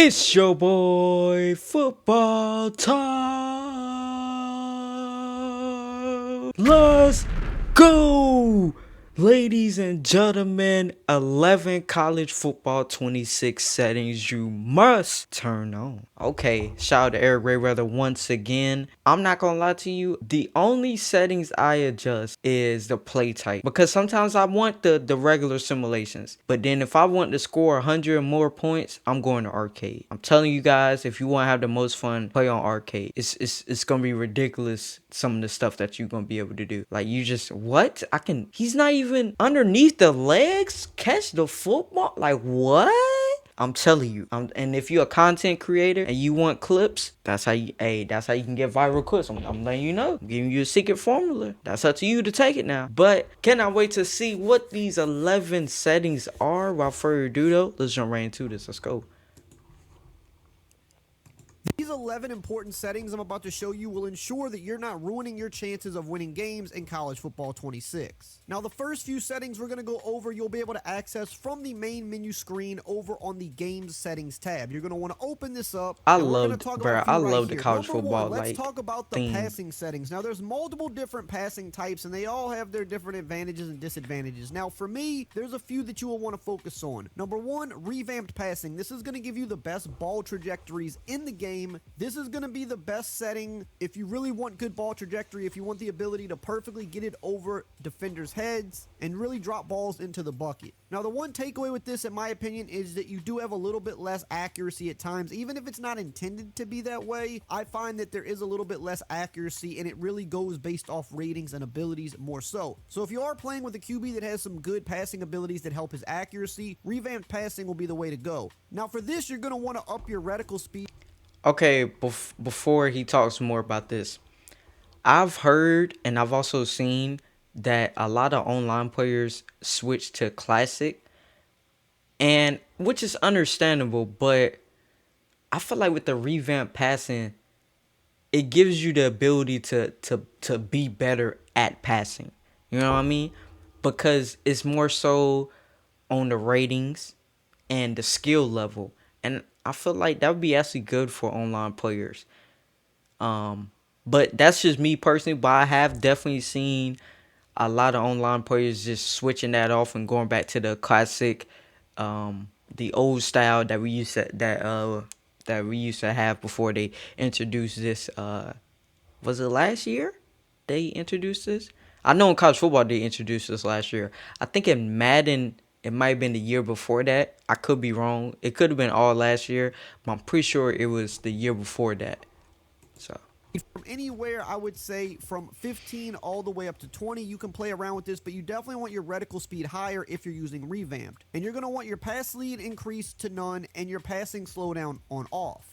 It's your boy Football Time. Let's go, ladies and gentlemen. 11 college football 26 settings you must turn on. Okay, shout out to Eric Rayweather once again. I'm not gonna lie to you, the only settings I adjust is the play type, because sometimes I want the regular simulations, but then if I want to score 100 or more points, I'm going to arcade. I'm telling you guys, if you want to have the most fun, play on arcade. It's gonna be ridiculous, some of the stuff that you're gonna be able to do. Like, you just, what? He's not even underneath the legs catch the football. Like, what? I'm telling you. And if you're a content creator and you want clips, that's how you can get viral clips. I'm letting you know. I'm giving you a secret formula. That's up to you to take it now. But cannot wait to see what these 11 settings are. Without further ado though, let's jump right into this. Let's go. These 11 important settings I'm about to show you will ensure that you're not ruining your chances of winning games in college football 26. Now, the first few settings we're going to go over, you'll be able to access from the main menu screen over on the Games Settings tab. You're going to want to open this up. I and we're love, gonna talk bro. about a few I right love the here. college Number football one, let's like talk about the theme. passing settings. Now, there's multiple different passing types, and they all have their different advantages and disadvantages. Now, for me, there's a few that you will want to focus on. Number one, revamped passing. This is going to give you the best ball trajectories in the game. This is going to be the best setting if you really want good ball trajectory, if you want the ability to perfectly get it over defenders' heads and really drop balls into the bucket. Now, the one takeaway with this, in my opinion, is that you do have a little bit less accuracy at times. Even if it's not intended to be that way, I find that there is a little bit less accuracy, and it really goes based off ratings and abilities more so. So if you are playing with a QB that has some good passing abilities that help his accuracy, revamped passing will be the way to go. Now, for this, you're going to want to up your reticle speed. Okay, before he talks more about this, I've heard and I've also seen that a lot of online players switch to classic, and which is understandable, but I feel like with the revamped passing, it gives you the ability to be better at passing. You know what I mean? Because it's more so on the ratings and the skill level. And I feel like that would be actually good for online players. But that's just me personally. But I have definitely seen a lot of online players just switching that off and going back to the classic, the old style that we used to have before they introduced this. Was it last year they introduced this? I know in college football they introduced this last year. I think in Madden it might have been the year before that. I could be wrong. It could have been all last year, but I'm pretty sure it was the year before that. So From anywhere, I would say from 15 all the way up to 20, you can play around with this, but you definitely want your reticle speed higher if you're using revamped. And you're going to want your pass lead increased to none and your passing slowdown on off.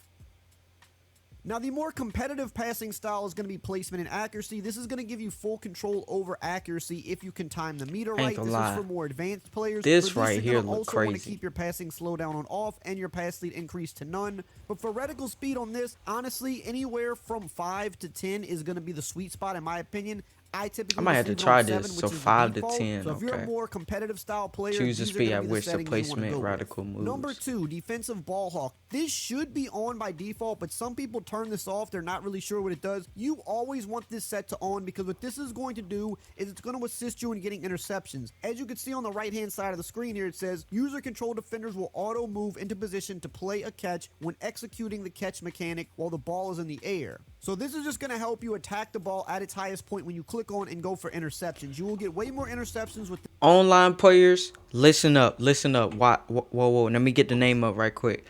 Now, the more competitive passing style is going to be placement and accuracy. This is going to give you full control over accuracy if you can time the meter right. This is for more advanced players. This For this, right you're here gonna look also want to crazy. keep your passing slowdown on off and your pass lead increased to none. But for reticle speed on this, honestly, anywhere from 5 to 10 is going to be the sweet spot in my opinion. I typically might have to leave it try on 7, this. which So is the 5 to default. 10. So if you're a Okay. more competitive style player, Choose the these are speed gonna at be the which the settings you wanna placement go with. radical moves. Number 2, defensive ball hawk. This should be on by default, but some people turn this off. They're not really sure what it does. You always want this set to on, because what this is going to do is it's going to assist you in getting interceptions. As you can see on the right-hand side of the screen here, it says user control defenders will auto move into position to play a catch when executing the catch mechanic while the ball is in the air. So this is just going to help you attack the ball at its highest point when you click on and go for interceptions. You will get way more interceptions with Online players, listen up, listen up. Whoa. Let me get the name up right quick.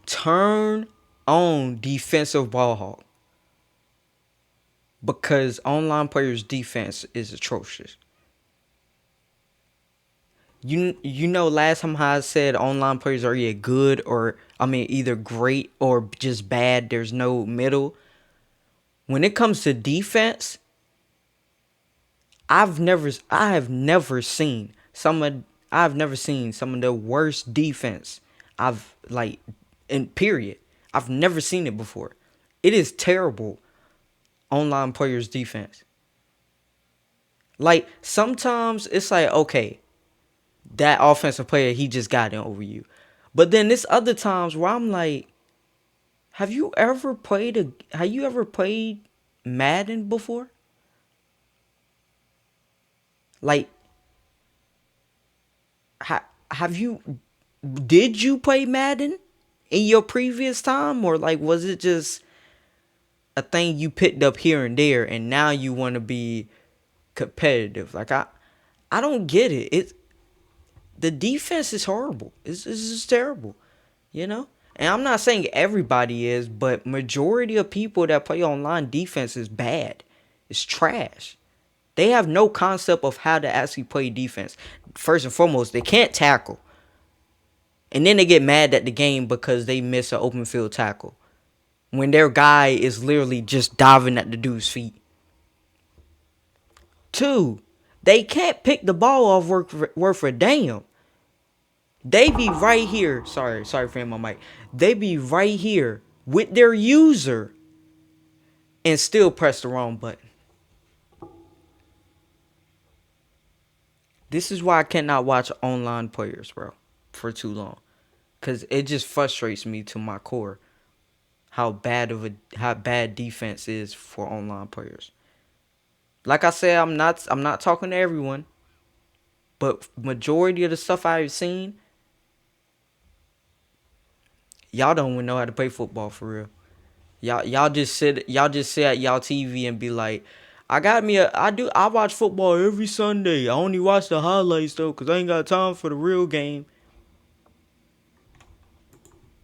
Turn on defensive ball hawk, because online players' defense is atrocious. You know, last time I said online players are either good or, I mean, either great or just bad. There's no middle. When it comes to defense, I've never seen some of the worst defense I've like in period. I've never seen it before. It is terrible. Online players defense. Like, sometimes it's like, okay, that offensive player, he just got in over you. But then there's other times where I'm like, have you ever played Madden before? Like, have you did you play Madden in your previous time, or like was it just a thing you picked up here and there and now you want to be competitive? Like I don't get it. The defense is horrible. It's just terrible, you know? And I'm not saying everybody is, but majority of people that play online defense is bad. It's trash. They have no concept of how to actually play defense. First and foremost, they can't tackle. And then they get mad at the game because they miss an open field tackle when their guy is literally just diving at the dude's feet. Two, they can't pick the ball off worth a damn. They be right here. Sorry for my mic. They be right here with their user and still press the wrong button. This is why I cannot watch online players, bro, for too long. Cause it just frustrates me to my core how bad defense is for online players. Like I said, I'm not talking to everyone, but majority of the stuff I've seen, y'all don't even know how to play football for real. Y'all just sit at y'all TV and be like, I watch football every Sunday. I only watch the highlights though, cause I ain't got time for the real game.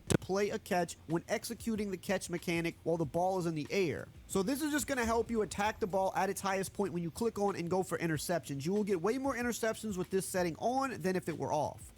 To play a catch when executing the catch mechanic while the ball is in the air. So this is just going to help you attack the ball at its highest point when you click on and go for interceptions. You will get way more interceptions with this setting on than if it were off.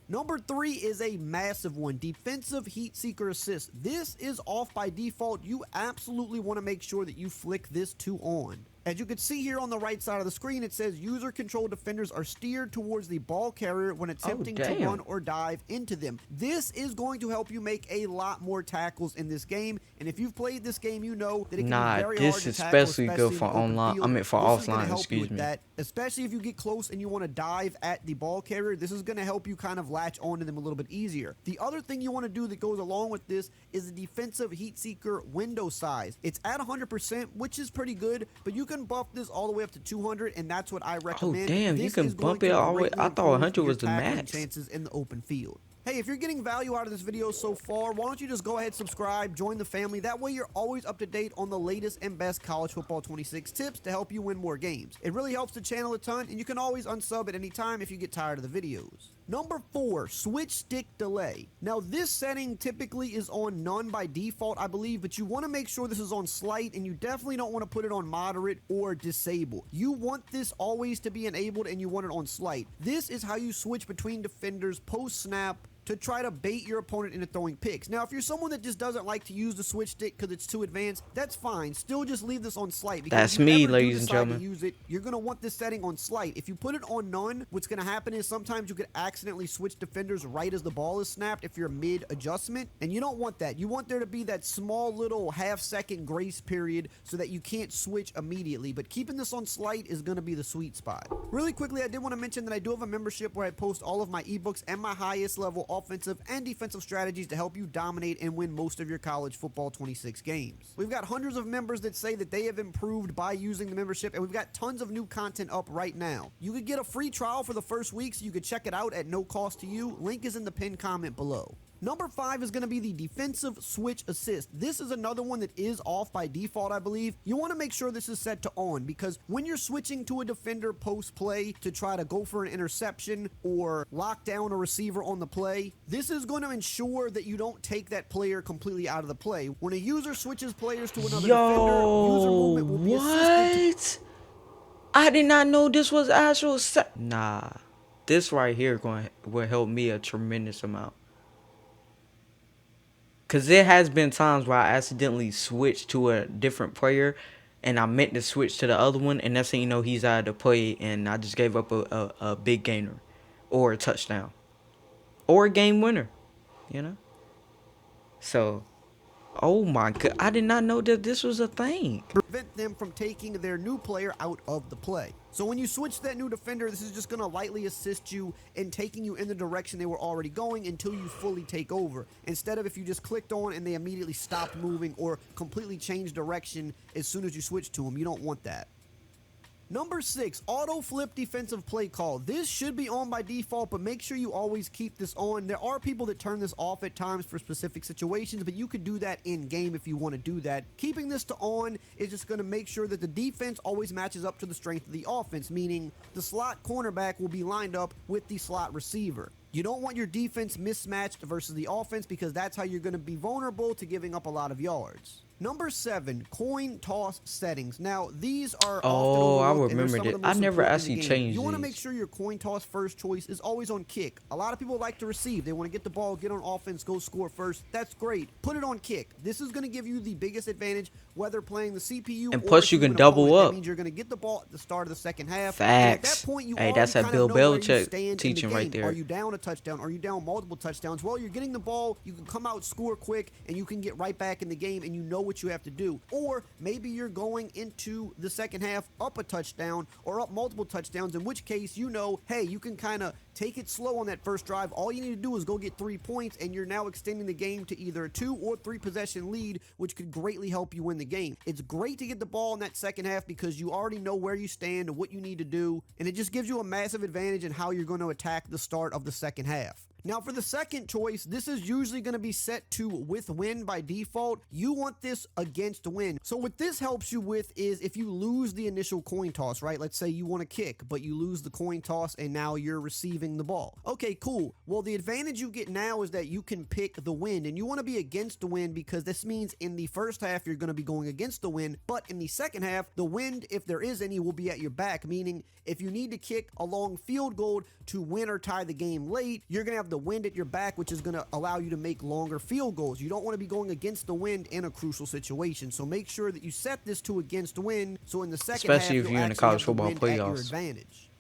Number 3 is a massive one, defensive heat seeker assist. This is off by default. You absolutely want to make sure that you flick this to on. As you can see here on the right side of the screen, it says user control defenders are steered towards the ball carrier when attempting to run or dive into them. This is going to help you make a lot more tackles in this game. And if you've played this game, you know that it can be very hard to tackle, especially good for online. I mean for offline, excuse me. That, especially if you get close and you want to dive at the ball carrier, this is going to help you kind of latch onto them a little bit easier. The other thing you want to do that goes along with this is the defensive heat seeker window size. It's at 100%, which is pretty good, but you can buff this all the way up to 200, and that's what I recommend. Oh damn, this you can bump it all the way. I thought 100 was the max. Chances in the open field. Hey, if you're getting value out of this video so far, why don't you just go ahead, subscribe, join the family. That way you're always up to date on the latest and best college football 26 tips to help you win more games. It really helps the channel a ton, and you can always unsub at any time if you get tired of the videos. Number 4, switch stick delay. Now this setting typically is on none by default, I believe, but you want to make sure this is on slight, and you definitely don't want to put it on moderate or disable. You want this always to be enabled, and you want it on slight. This is how you switch between defenders post snap to try to bait your opponent into throwing picks. Now, if you're someone that just doesn't like to use the switch stick because it's too advanced, that's fine. Still just leave this on slight. Because that's me, ladies and gentlemen. Use it, you're going to want this setting on slight. If you put it on none, what's going to happen is sometimes you could accidentally switch defenders right as the ball is snapped if you're mid-adjustment, and you don't want that. You want there to be that small little half-second grace period so that you can't switch immediately, but keeping this on slight is going to be the sweet spot. Really quickly, I did want to mention that I do have a membership where I post all of my ebooks and my highest level offensive and defensive strategies to help you dominate and win most of your college football 26 games. We've got hundreds of members that say that they have improved by using the membership, and we've got tons of new content up right now. You could get a free trial for the first week, so you could check it out at no cost to you. Link is in the pinned comment below. Number 5 is going to be the defensive switch assist. This is another one that is off by default, I believe. You want to make sure this is set to on, because when you're switching to a defender post play to try to go for an interception or lock down a receiver on the play, this is going to ensure that you don't take that player completely out of the play. When a user switches players to another defender, user movement will be assisted. I did not know this was actual Nah, this right here will help me a tremendous amount. Because there has been times where I accidentally switched to a different player and I meant to switch to the other one, and that's how you know he's out of the play, and I just gave up a big gainer or a touchdown or a game winner, you know? So Oh my god, I did not know that this was a thing. Prevent them from taking their new player out of the play. So when you switch that new defender, this is just going to lightly assist you in taking you in the direction they were already going until you fully take over. Instead of if you just clicked on and they immediately stopped moving or completely changed direction as soon as you switch to them. You don't want that. Number 6, auto flip defensive play call. This should be on by default, but make sure you always keep this on. There are people that turn this off at times for specific situations, but you could do that in game if you want to do that. Keeping this to on is just going to make sure that the defense always matches up to the strength of the offense, meaning the slot cornerback will be lined up with the slot receiver. You don't want your defense mismatched versus the offense because that's how you're going to be vulnerable to giving up a lot of yards. Number 7, coin toss settings. Now, these are often overlooked, and they're some of the most I never important actually in the game. changed You want to these. make sure your coin toss first choice is always on kick. A lot of people like to receive. They want to get the ball, get on offense, go score first. That's great. Put it on kick. This is going to give you the biggest advantage whether playing the CPU And or plus a you can human double opponent. up. That means you're going to get the ball at the start of the second half. And at Facts. that point, you Hey, already that's that kind Bill of know where you Belichick stand teaching in the game. right there. Are you down a touchdown? Are you down multiple touchdowns? Well, you're getting the ball. You can come out, score quick, and you can get right back in the game, and you know what you have to do. Or maybe you're going into the second half up a touchdown or up multiple touchdowns, in which case you know, hey, you can kind of take it slow on that first drive. All you need to do is go get 3 points, and you're now extending the game to either a 2 or 3 possession lead, which could greatly help you win the game. It's great to get the ball in that second half because you already know where you stand and what you need to do, and it just gives you a massive advantage in how you're going to attack the start of the second half. Now for the second choice, this is usually going to be set to with win by default. You want this against win. So what this helps you with is if you lose the initial coin toss, right? Let's say you want to kick, but you lose the coin toss and now you're receiving the ball. Okay, cool. Well, the advantage you get now is that you can pick the wind, and you want to be against the wind because this means in the first half you're going to be going against the wind, but in the second half, the wind, if there is any, will be at your back, meaning if you need to kick a long field goal to win or tie the game late, you're going to have the wind at your back, which is going to allow you to make longer field goals. You don't want to be going against the wind in a crucial situation. So make sure that you set this to against wind. So in the second Especially half, if you'll you're in the actually college have football wind at your playoffs. advantage.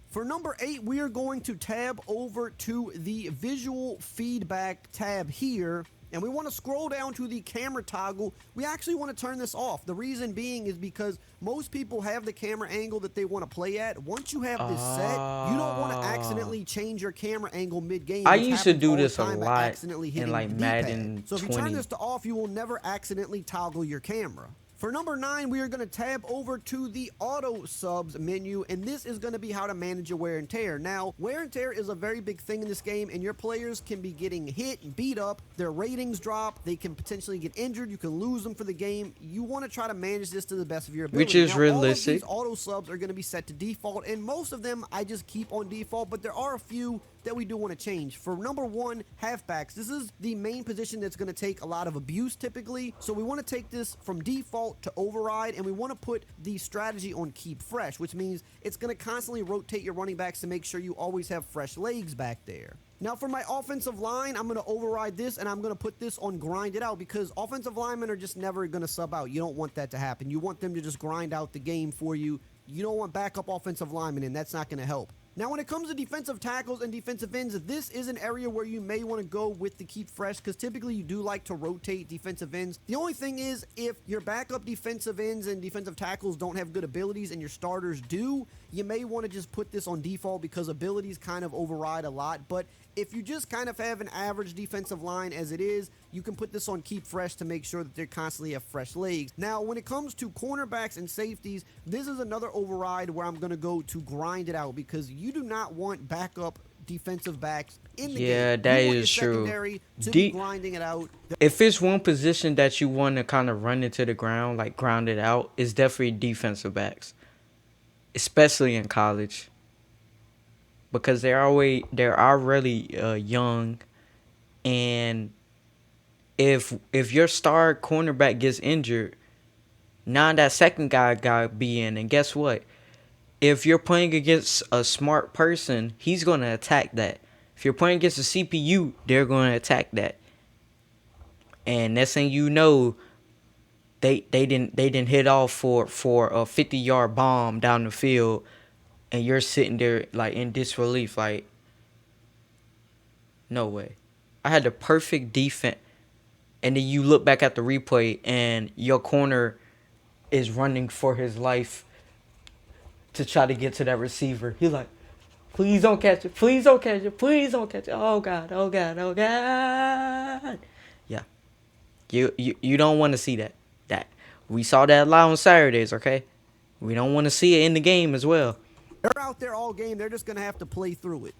For number 8, we are going to tab over to the visual feedback tab here. And we want to scroll down to the camera toggle. We actually want to turn this off. The reason being is because most people have the camera angle that they want to play at. Once you have this set, you don't want to accidentally change your camera angle mid-game. I which used to happens do all the this a time by lot accidentally in hitting like the D-pad. Madden So if you turn 20. this to off, you will never accidentally toggle your camera. For number 9, we are going to tab over to the auto subs menu, and this is going to be how to manage your wear and tear. Now, wear and tear is a very big thing in this game, and your players can be getting hit and beat up, their ratings drop, they can potentially get injured, you can lose them for the game. You want to try to manage this to the best of your ability. Which is now, realistic. All of these auto subs are going to be set to default, and most of them I just keep on default, but there are a few that we do want to change. For number 1, halfbacks. This is the main position that's going to take a lot of abuse typically. So we want to take this from default to override, and we want to put the strategy on keep fresh, which means it's going to constantly rotate your running backs to make sure you always have fresh legs back there. Now for my offensive line, I'm going to override this and I'm going to put this on grind it out because offensive linemen are just never going to sub out. You don't want that to happen. You want them to just grind out the game for you. You don't want backup offensive linemen in. That's not going to help. Now, when it comes to defensive tackles and defensive ends, this is an area where you may want to go with the keep fresh because typically you do like to rotate defensive ends. The only thing is if your backup defensive ends and defensive tackles don't have good abilities and your starters do, you may want to just put this on default because abilities kind of override a lot. But if you just kind of have an average defensive line as it is, you can put this on keep fresh to make sure that they constantly have fresh legs. Now, when it comes to cornerbacks and safeties, this is another override where I'm going to go to grind it out because you do not want backup defensive backs in the game. Yeah, that you want is your true. secondary to be grinding it out. If it's one position that you want to kind of run into the ground, like ground it out, it's definitely defensive backs, especially in college, because they're really young, and if your star cornerback gets injured, now that second guy gotta be in, and guess what? If you're playing against a smart person, he's gonna attack that. If you're playing against a CPU, they're gonna attack that. And next thing you know, they didn't hit off for a 50-yard bomb down the field, and you're sitting there like in disbelief, like, no way. I had the perfect defense. and then you look back at the replay and your corner is running for his life to try to get to that receiver. He's like, please don't catch it. Please don't catch it. Please don't catch it. Oh God. Oh God. Oh God. Yeah. You don't want to see that. That we saw that a lot on Saturdays. Okay. We don't want to see it in the game as well. They're out there all game. They're just going to have to play through it.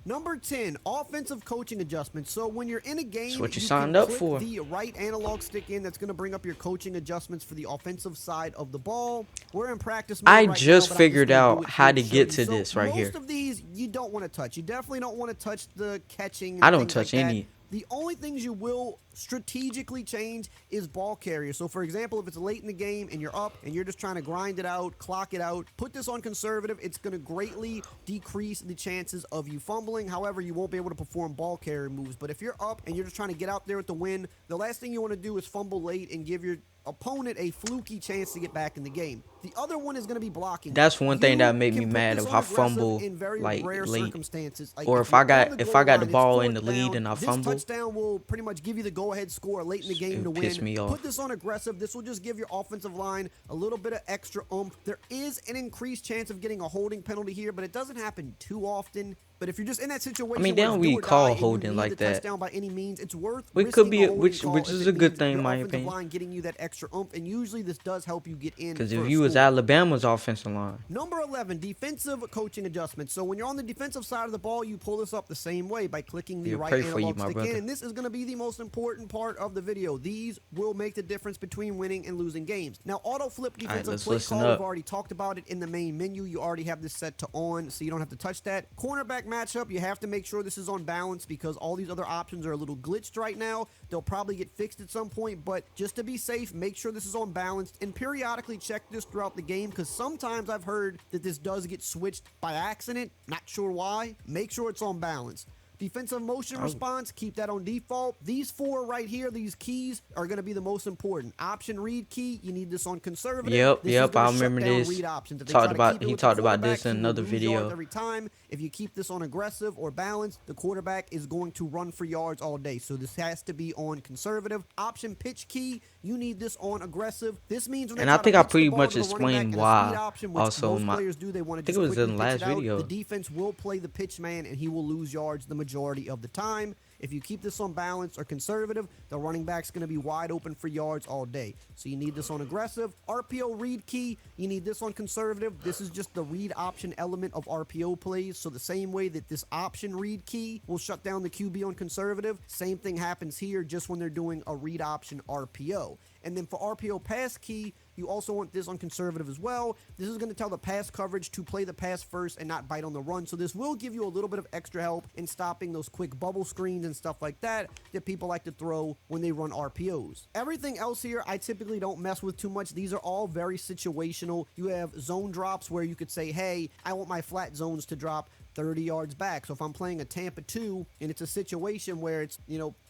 Number 10, offensive coaching adjustments. So when you're in a game, That's what you can signed up click for. the right analog stick in. That's going to bring up your coaching adjustments for the offensive side of the ball. We're in practice mode I right just now, but figured I'm just gonna out do it how here to show get you. to So this right here. Most of these you don't want to touch. You definitely don't want to touch the catching. I don't things touch like that. any. The only things you will strategically change is ball carrier. So, for example, if it's late in the game and you're up and you're just trying to grind it out, clock it out, put this on conservative. It's going to greatly decrease the chances of you fumbling. However, you won't be able to perform ball carrier moves. But if you're up and you're just trying to get out there with the win, the last thing you want to do is fumble late and give your opponent a fluky chance to get back in the game. The other one is going to be blocking. That's one thing that made me can put mad this if on I aggressive fumble in very like rare late, circumstances. Like or if you're I on got the the goal line, ball it's in the fourth lead down, and I this fumble. touchdown will pretty much give you the go-ahead score late in the game to It pissed win. me off. Put this on aggressive. This will just give your offensive line a little bit of extra oomph. There is an increased chance of getting a holding penalty here, but it doesn't happen too often. But if you're just in that situation, I mean, they where don't it's do really or die call and you holding need like the that. touchdown by any means, it's worth Which could risking be a holding which call if is it a good means thing in your my offensive opinion. line getting you that extra oomph, and usually this does help you get in. Because for if a you was score. Alabama's offensive line, Number 11, defensive coaching adjustments. So when you're on the defensive side of the ball, you pull this up the same way by clicking the We'll right pray for you, analog my stick brother. in. And this is going to be the most important part of the video. These will make the difference between winning and losing games. Now, auto flip defensive let's play listen call, up. we've already talked about it in the main menu. You already have this set to on, so you don't have to touch that. Cornerback matchup, you have to make sure this is on balance because all these other options are a little glitched right now. They'll probably get fixed at some point, but just to be safe, make sure this is on balance and periodically check this throughout the game because sometimes I've heard that this does get switched by accident. Not sure why. Make sure it's on balance. Defensive motion response, keep that on default. These four right here, these keys are going to be the most important. Option read key, you need this on conservative. Yep, This is yep, gonna I shut remember down this. read options. If they Talked try to about- keep it he with the talked about quarterback, this in he will another lose video. yards every time. If you keep this on aggressive or balanced, the quarterback is going to run for yards all day. So this has to be on conservative. Option pitch key, you need this on aggressive. This means when they And I try to think I pitch the pretty ball much to the running back explained in a speed why option, which also most in my- players do. They want I to think just it was quickly in the pitch last it out. video. The defense will play the pitch man and he will lose yards the majority of the time. If you keep this on balance or conservative, the running back's going to be wide open for yards all day. So you need this on aggressive. RPO read key, you need this on conservative. This is just the read option element of RPO plays. So the same way that this option read key will shut down the QB on conservative, same thing happens here just when they're doing a read option RPO. And then for RPO pass key, you also want this on conservative as well. This is going to tell the pass coverage to play the pass first and not bite on the run. So this will give you a little bit of extra help in stopping those quick bubble screens and stuff like that people like to throw when they run RPOs. Everything else here, I typically don't mess with too much. These are all very situational. You have zone drops where you could say, hey, I want my flat zones to drop 30 yards back. So if I'm playing a Tampa 2 and it's a situation where it's,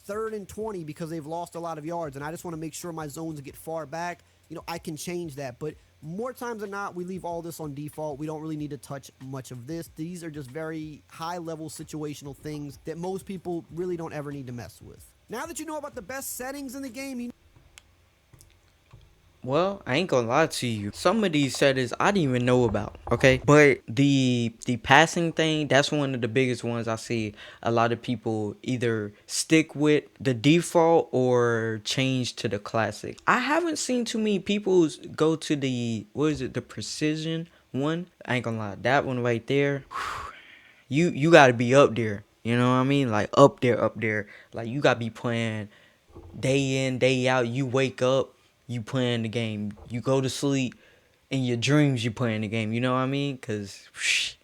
3rd and 20 because they've lost a lot of yards and I just want to make sure my zones get far back, I can change that. But more times than not, we leave all this on default. We don't really need to touch much of this. These are just very high-level situational things that most people really don't ever need to mess with. Now that you know about the best settings in the game, well, I ain't gonna lie to you. Some of these settings I didn't even know about. Okay, but the passing thing, that's one of the biggest ones I see a lot of people either stick with the default or change to the classic. I haven't seen too many people go to the the precision one. I ain't gonna lie, that one right there. You gotta be up there. You know what I mean? Like up there. Like you gotta be playing day in, day out. You wake up, you playing the game. You go to sleep, in your dreams you playing the game. You know what I mean? Cause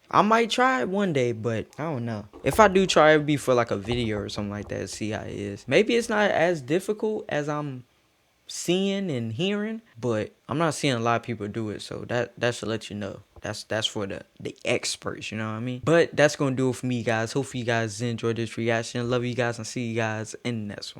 I might try it one day, but I don't know. If I do try, it'd be for like a video or something like that. See how it is. Maybe it's not as difficult as I'm seeing and hearing, but I'm not seeing a lot of people do it. So that should let you know. That's for the experts, you know what I mean? But that's gonna do it for me, guys. Hopefully you guys enjoyed this reaction. Love you guys and see you guys in the next one.